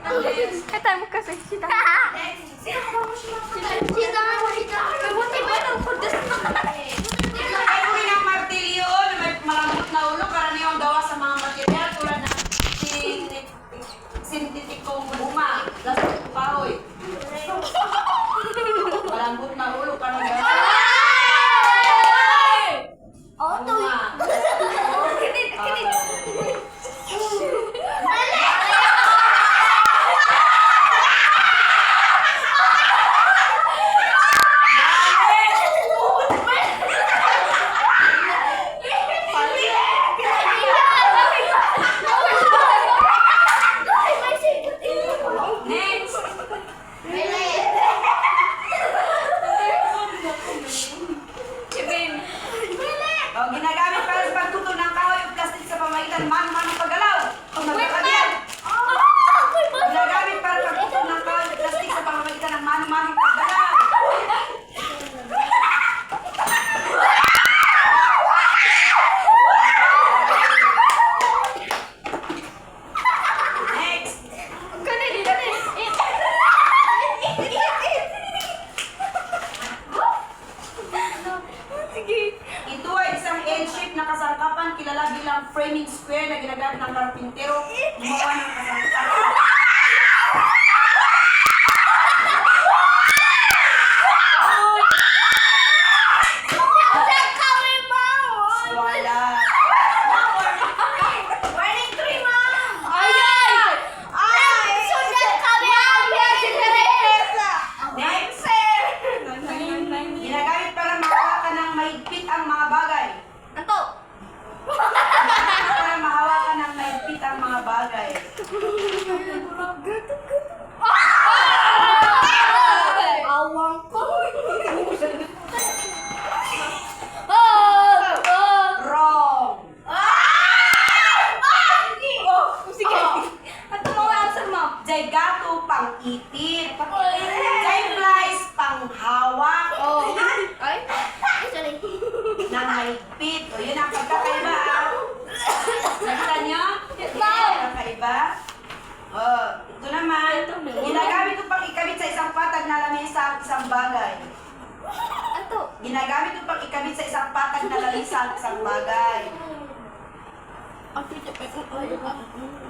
Kata mo kasi sita. Sita. Mabuti ba ito? Ay, uri ng martilyo na may malambot na ulo, karaniwang gawa sa mga material tulad ng sintetikong guma, plastic kahoy. Malambot na ulo, karaniwang guma. Ginagamit para sa pagtutol ng kahoy o plastic sa pamamagitan ng mano-manong paggalaw. Ginagamit para sa pagtutol ng kahoy o plastic sa pamamagitan ng mano-manong paggalaw. Next. Ito ay isang L-shape na kasangkapan kilala bilang framing square na ginagamit ng karpintero gumawa ng kasangkapan. Wala. Next. Ginagamit para mahawakan ng mahigpit ang mga bagay. Para mahawakan ng mahigpit ang mga bagay. Wrong. Jaygato pang itit. Jayflies pang hawak ng mahigpit. O yun ang pagkakaiba. Nakita niyo? Pagkakaiba. Ito naman. Ginagamit ko pang ikabit sa isang patag na lamesa ang isang bagay. Ginagamit ko pang ikabit sa isang patag na lamesa ang isang bagay.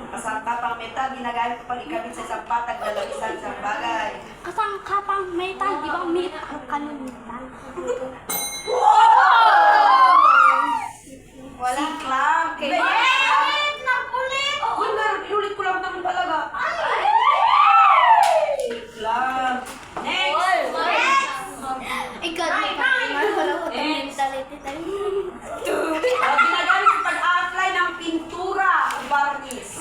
Kasangkapang metal, ginagamit ko pang ikabit sa isang patag na lamesa ang isang bagay. Kasangkapang metal, di ba metal? Kanong metal? Wala clamp. Uy, inulit ko lang naman talaga. Clamp. Next. Ginagamit sa pag-a-apply ng pintura o varnish.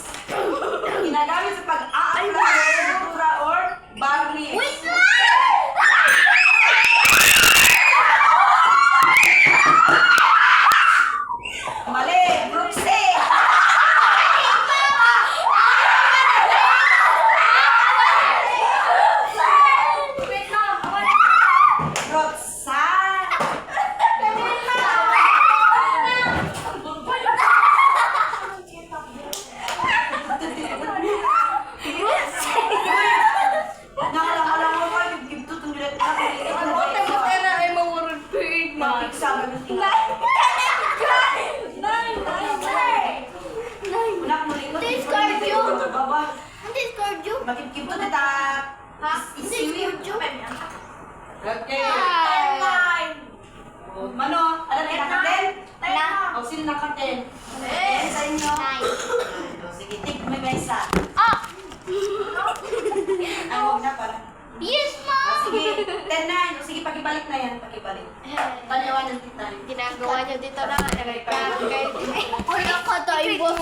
Ginagamit sa pag-a-apply ng pintura or varnish. Mali, Brooksy. Roxanne. Nakalang mo pa, gibto itong bilat na. Mapiksa ba ng tingnan? Unak mo rin ko. Makikip to dita. Isiwi. Okay. Mano, alam niyo nakaten? O sino nakaten? Sa inyo. Sige, take mo may isa. Ay, huwag na para. Yes, ma'am! Sige, 10-9. Sige, pakibalik na yan. Pakibalik. Paliwanag kita. Ginagawa niyo dito na. Pakibalik. Wala ka tayo, boss.